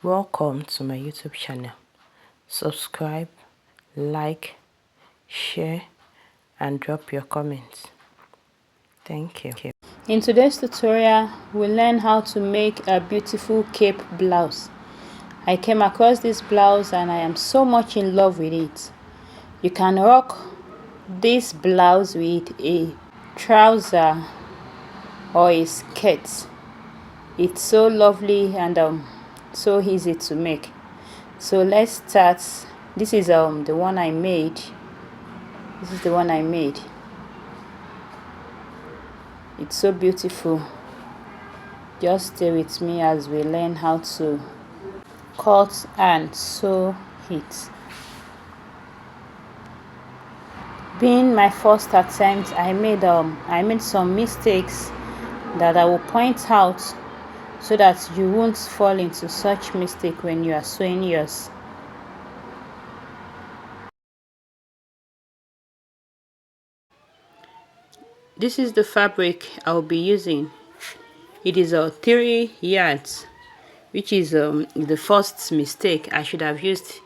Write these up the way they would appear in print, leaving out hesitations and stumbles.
Welcome to my YouTube channel. Subscribe, like, share and drop your comments. Thank you. In today's tutorial, we'll learn how to make a beautiful cape blouse. I came across this blouse and I am so much in love with it. You can rock this blouse with a trouser or a skirt. It's so lovely and so easy to make. So let's start. This is the one I made. This is the one I made. It's so beautiful. Just stay with me as we learn how to cut and sew it. Being my first attempt, I made some mistakes that I will point out so that you won't fall into such mistake when you are sewing yours. This is the fabric I'll be using. It is 3 yards, which is the first mistake. I should have used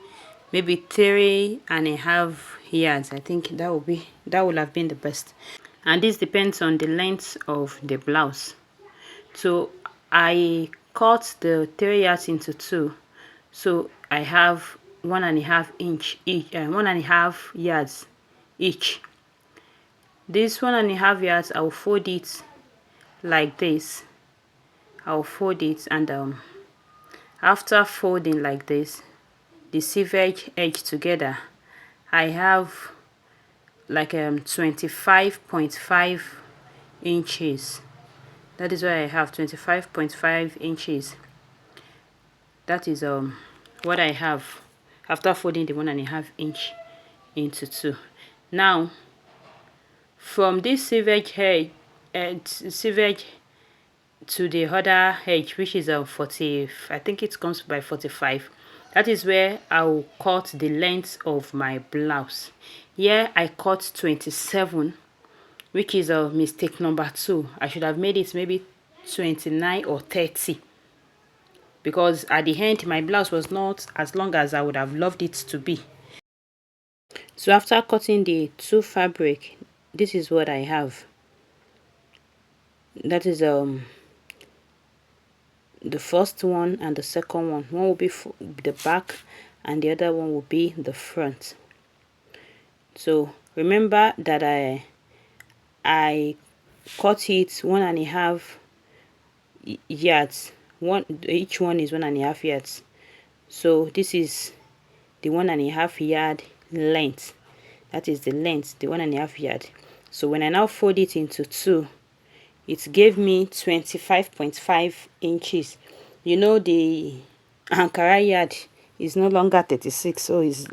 maybe 3.5 yards. I think that would have been the best. And this depends on the length of the blouse. So I cut the 3 yards into 2, so I have 1.5 inch each, 1.5 yards each. This 1.5 yards, I'll fold it like this. I'll fold it, and after folding like this, the cleavage edge together, I have like 25.5 inches. That is why I have 25.5 inches. That is what I have after folding the 1.5 inch into 2. Now from this cleavage cleavage to the other edge, which is 40, I think it comes by 45, that is where I will cut the length of my blouse. Here I cut 27, which is a mistake number 2. I should have made it maybe 29 or 30, because at the end my blouse was not as long as I would have loved it to be. So after cutting the 2 fabric, this is what I have. That is the first one and the second one. One will be the back and the other one will be the front. So remember that I cut it 1.5 yards. Each one is 1.5 yards. So this is the 1.5 yard length. That is the length, the 1.5 yard. So when I now fold it into 2, it gave me 25.5 inches. You know, the Ankara yard is no longer 36, so it's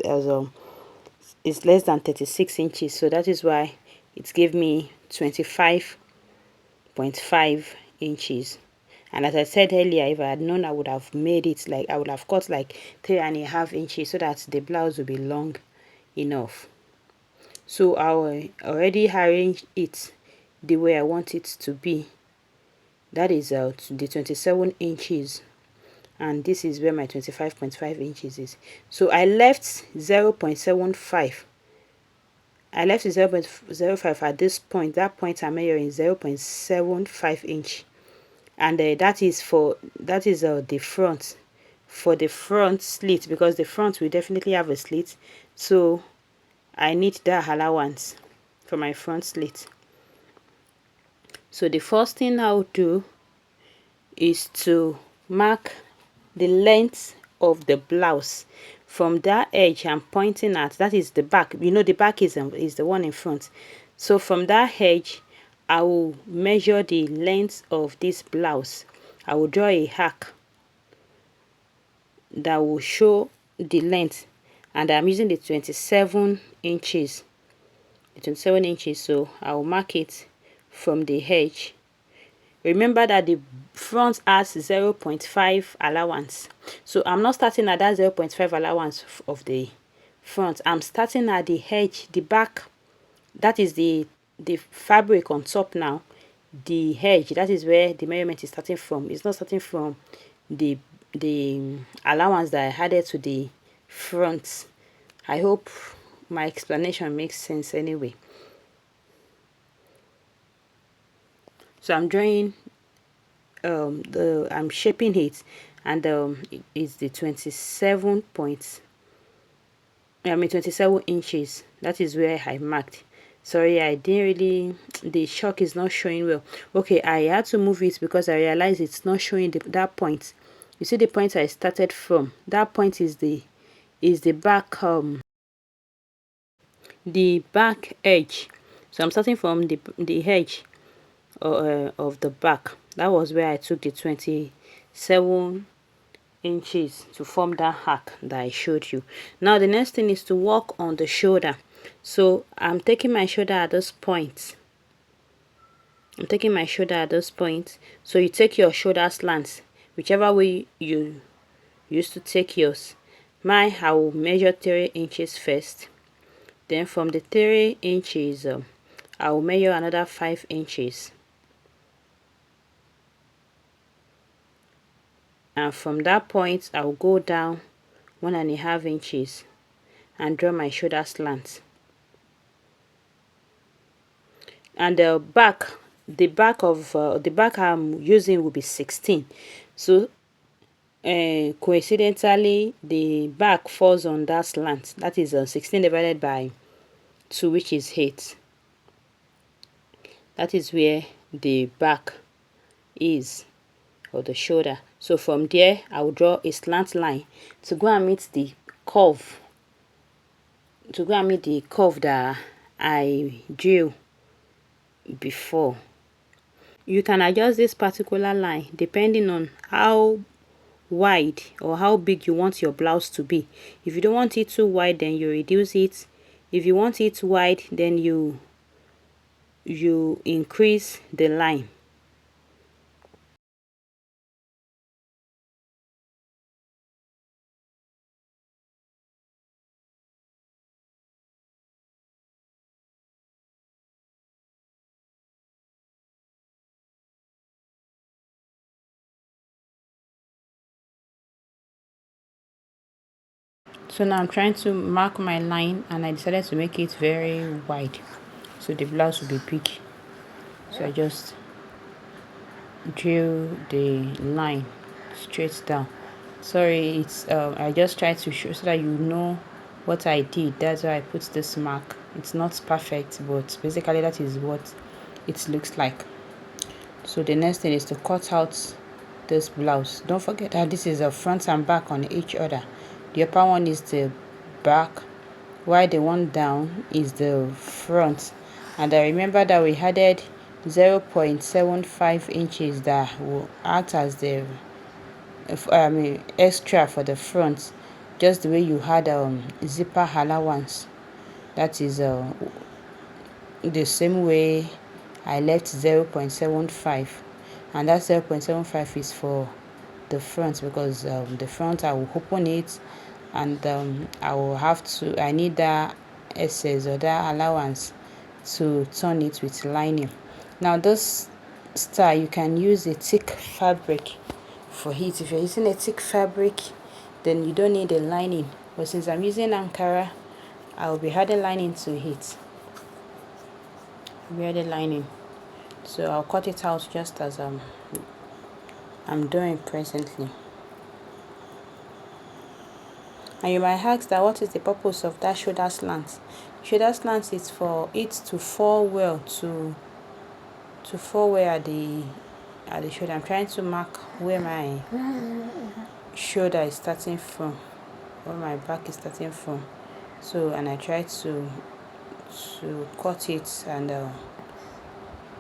less than 36 inches. So that is why it gave me 25.5 inches. And as I said earlier, if I had known, I would have made it like, I would have cut like 3.5 inches so that the blouse would be long enough. So I already arranged it the way I want it to be. That is the 27 inches, and this is where my 25.5 inches is. So I left 0.75. I left 0.05 at this point. That point I'm measuring 0.75 inch, and that is the front, for the front slit, because the front will definitely have a slit, so I need that allowance for my front slit. So the first thing I'll do is to mark the length of the blouse from that edge I'm pointing at. That is the back. You know, the back is the one in front. So from that edge, I will measure the length of this blouse. I will draw a arc that will show the length, and I'm using the 27 inches. The 27 inches. So I will mark it from the edge. Remember that the front has 0.5 allowance, so I'm not starting at that 0.5 allowance of the front. I'm starting at the edge, the back. That is the fabric on top. Now the edge, that is where the measurement is starting from. It's not starting from the allowance that I added to the front. I hope my explanation makes sense anyway. So I'm drawing I'm shaping it, and it's the 27 points, 27 inches. That is where I marked. Sorry, I didn't really, the chalk is not showing well. Okay, I had to move it because I realized it's not showing that point. You see the point I started from, that point is the back the back edge. So I'm starting from the edge of the back. That was where I took the 27 inches to form that arc that I showed you. Now the next thing is to work on the shoulder. So I'm taking my shoulder at this point. So you take your shoulder slant, whichever way you used to take yours. Mine, I will measure 3 inches first. Then from the 3 inches, I will measure another 5 inches. And from that point, I will go down 1.5 inches and draw my shoulder slant. And the back I'm using will be 16. So coincidentally, the back falls on that slant. That is 16 divided by 2, which is 8. That is where the back is, or the shoulder. So from there, I will draw a slant line to go and meet the curve. That I drew before. You can adjust this particular line depending on how wide or how big you want your blouse to be. If you don't want it too wide, then you reduce it. If you want it wide, then you increase the line. So now I'm trying to mark my line, and I decided to make it very wide so the blouse will be big. So I just drew the line straight down. Sorry, it's I just tried to show so that you know what I did. That's why I put this mark. It's not perfect, but basically that is what it looks like. So the next thing is to cut out this blouse. Don't forget that this is a front and back on each other. The upper one is the back, while the one down is the front. And I remember that we added 0.75 inches that will act as the extra for the front, just the way you had zipper allowance. That is the same way I left 0.75, and that 0.75 is for the front, because the front I will open it, and I need that excess or that allowance to turn it with lining. Now this style, you can use a thick fabric for it. If you're using a thick fabric, then you don't need a lining, but since I'm using Ankara, I'll be adding lining to it. So I'll cut it out just as I'm doing presently. And you might ask that what is the purpose of that shoulder slant? Shoulder slant is for it to fall well, to fall well at the shoulder. I'm trying to mark where my shoulder is starting from, where my back is starting from. So, and I try to cut it and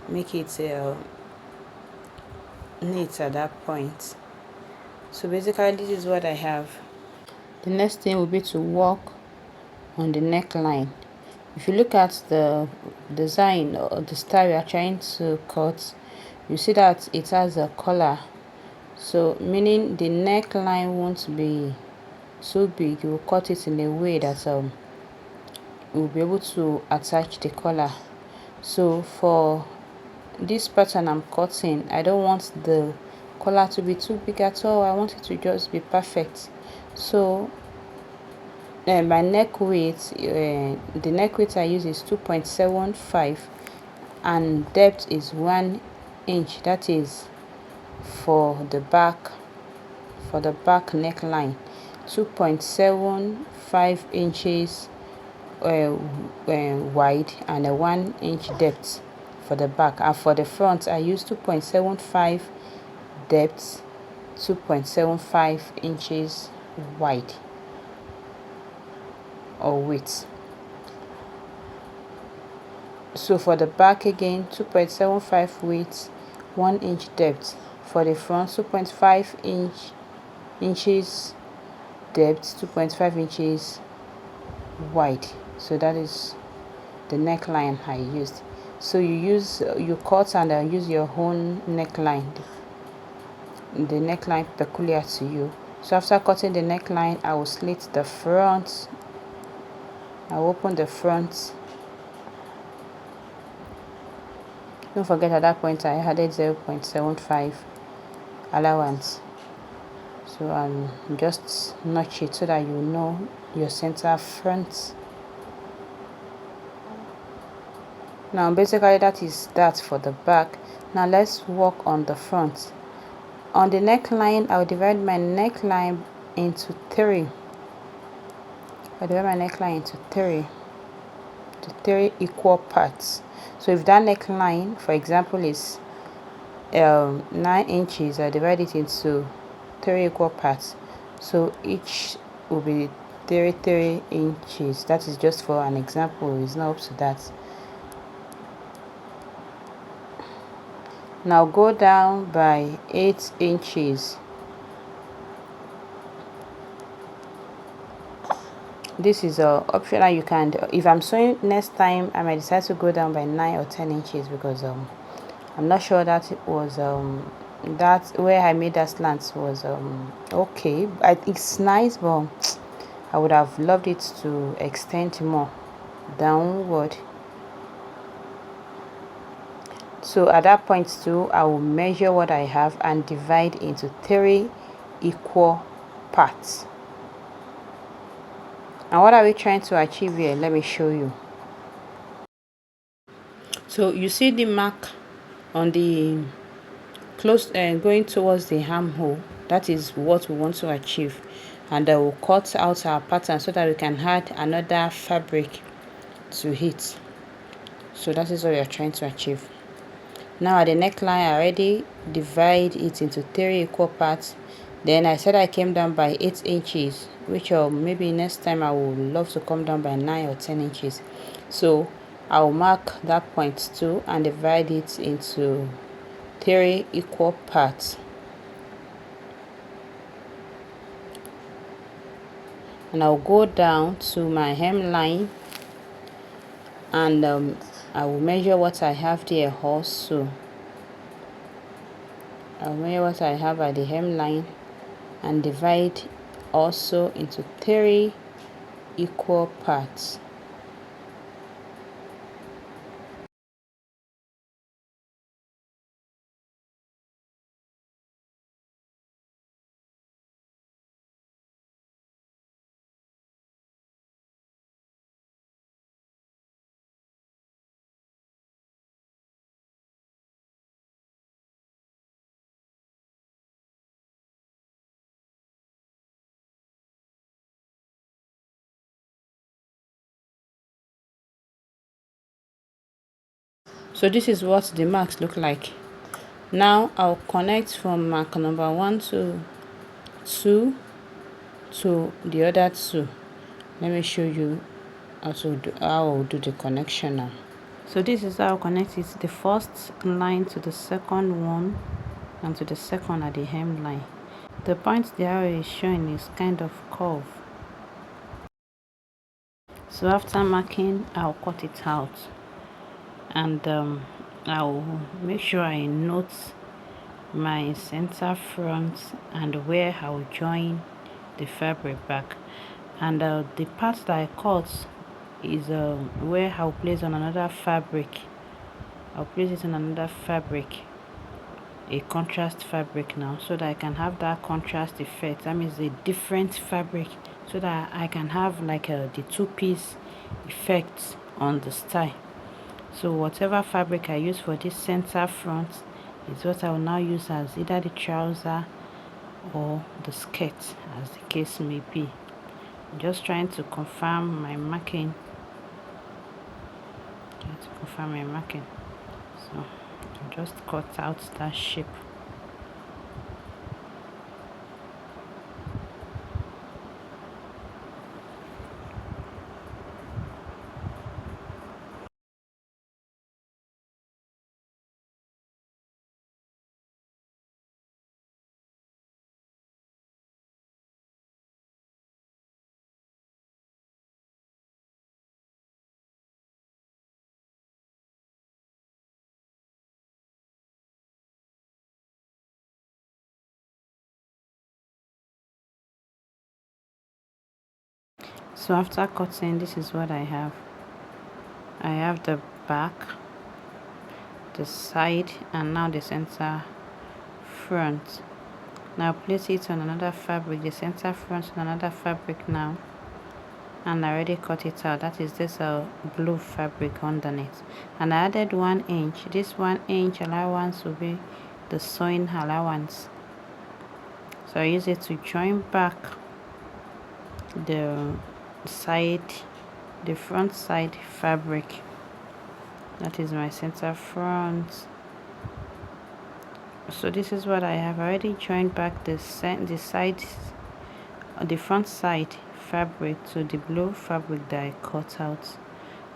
make it neat at that point. So basically this is what I have. The next thing will be to work on the neckline. If you look at the design or the style we are trying to cut, you see that it has a collar. So meaning the neckline won't be so big. You will cut it in a way that you'll be able to attach the collar. So for this pattern I'm cutting, I don't want the collar to be too big at all. I want it to just be perfect. So my neck width, the neck width I use is 2.75, and depth is 1 inch. That is for the back neckline. 2.75 inches wide and a 1 inch depth for the back, and for the front I use 2.75 depth, 2.75 inches wide or width. So for the back again, 2.75 width, 1 inch depth. For the front, 2.5 inches depth, 2.5 inches wide. So that is the neckline I used. So you cut and use your own neckline, the neckline peculiar to you. So after cutting the neckline, I will slit the front. I will open the front. Don't forget, at that point I added 0.75 allowance. So just notch it so that you know your center front. Now basically that is that for the back. Now let's work on the front. On the neckline, I'll divide my neckline into three. To three equal parts. So if that neckline, for example, is 9 inches, I divide it into 3 equal parts. So each will be 3 inches. That is just for an example. It's not up to that. Now go down by 8 inches. This is optional. You can, if I'm sewing next time, I might decide to go down by 9 or 10 inches because I'm not sure that it was that where I made that slant was okay. It's nice, but I would have loved it to extend more downward. So at that point too, I will measure what I have and divide into 3 equal parts. And what are we trying to achieve here? Let me show you. So you see the mark on the close going towards the armhole. That is what we want to achieve, and I will cut out our pattern so that we can add another fabric to it. So that is what we are trying to achieve. Now at the neckline, I already divide it into 3 equal parts. Then I said I came down by 8 inches, which maybe next time I would love to come down by 9 or 10 inches. So I'll mark that point too and divide it into 3 equal parts. And I'll go down to my hemline and I will measure what I have there also. I'll measure what I have at the hemline and divide also into 3 equal parts. So this is what the marks look like. Now I'll connect from mark number 1 to 2 to the other 2. Let me show you how I'll do the connection now. So this is how I'll connect it, the first line to the second one and to the second at the hemline. The point the arrow is showing is kind of curved. So after marking, I'll cut it out, and I'll make sure I note my center front and where I'll join the fabric back, and the part that I cut is where I'll place on another fabric. I'll place it on another fabric a contrast fabric now, so that I can have that contrast effect. That means a different fabric, so that I can have like the two-piece effect on the style. So whatever fabric I use for this center front is what I will now use as either the trouser or the skirt, as the case may be. I'm just trying to confirm my marking. So I just cut out that shape. So after cutting, this is what I have. I have the back, the side, and now the center front. Now place it on another fabric, the center front on another fabric now, and I already cut it out. That is this blue fabric underneath, and I added 1 inch. This 1 inch allowance will be the sewing allowance, so I use it to join back the front side fabric. That is my center front. So this is what I have already joined back the front side fabric to the blue fabric that I cut out,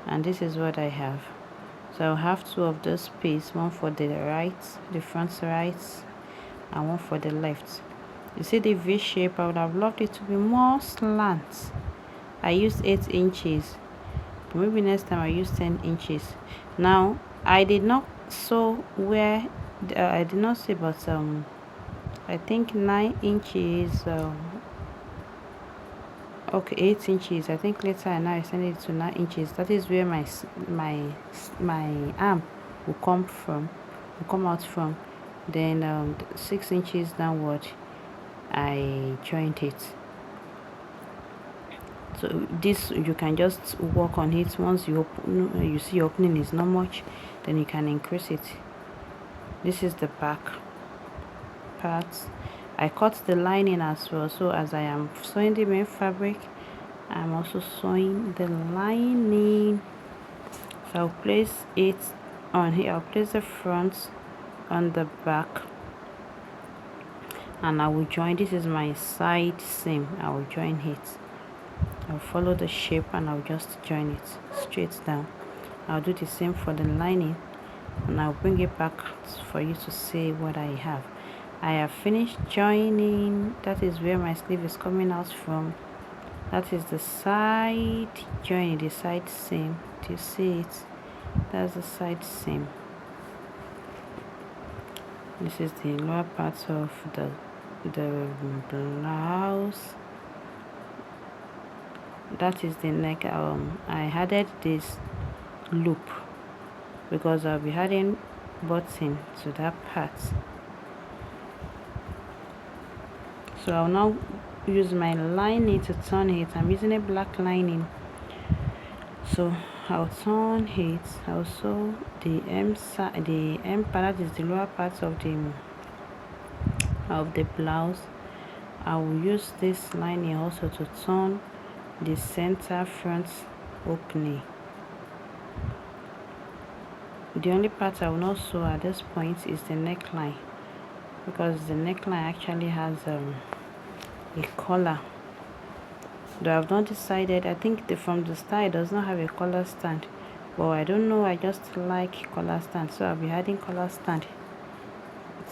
and this is what I have. So I'll have 2 of those pieces, one for the front right, and one for the left. You see the V shape? I would have loved it to be more slant. I used 8 inches, but maybe next time I use 10 inches. Now I did not sew where I did not say, but I think 9 inches, okay, 8 inches. I think later I now extend it to 9 inches. That is where my arm will come out from. Then 6 inches downward, I joined it. So this, you can just work on it. Once you see opening is not much, then you can increase it. This is the back part. I cut the lining as well, so as I am sewing the main fabric, I'm also sewing the lining. So I'll place it on here. I'll place the front on the back, and I will join. This is my side seam. I will join it. I'll follow the shape and I'll just join it straight down. I'll do the same for the lining, and I'll bring it back for you to see what I have. I have finished joining. That is where my sleeve is coming out from. That is the side joining, the side seam. Do you see it? That's the side seam. This is the lower part of the blouse. That is the neck. I added this loop because I'll be adding button to that part. So I'll now use my lining to turn it. I'm using a black lining, so I'll turn it. I'll sew the hem side, the hem part, that is the lower part of the blouse. I will use this lining also to turn the center front opening. The only part I will not sew at this point is the neckline, because the neckline actually has a collar. Though I've not decided. I think from the style does not have a collar stand, but I don't know, I just like collar stand, so I'll be adding collar stand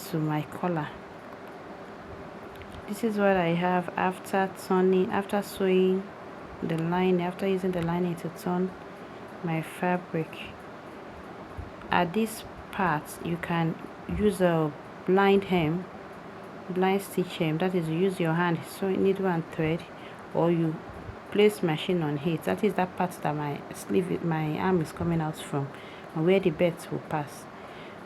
to my collar. This is what I have after sewing the lining, after using the lining to turn my fabric. At this part, you can use a blind stitch hem. That is, you use your hand, sew needle and thread, or you place machine on it. That is that part that my arm is coming out from, and where the belt will pass.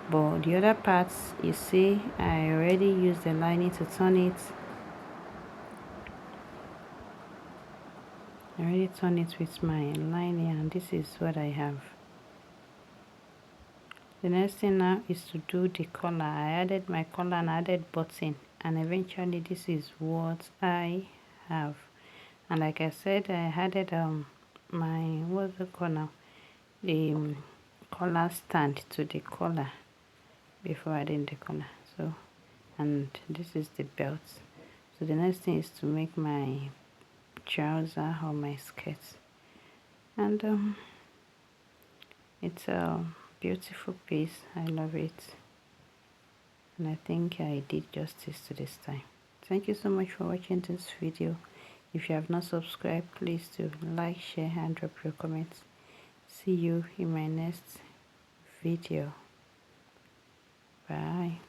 But the other parts, you see, I already used the lining to turn it. I already turn it with my lining, and this is what I have. The next thing now is to do the collar. I added my collar and added button, and eventually this is what I have. And like I said, I added my, what's the called now, the collar stand to the collar before adding the collar. So, and this is the belt. So the next thing is to make my trouser or my skirt, and it's a beautiful piece. I love it, and I think I did justice to this time. Thank you so much for watching this video. If you have not subscribed, please do like, share, and drop your comments. See you in my next video. Bye.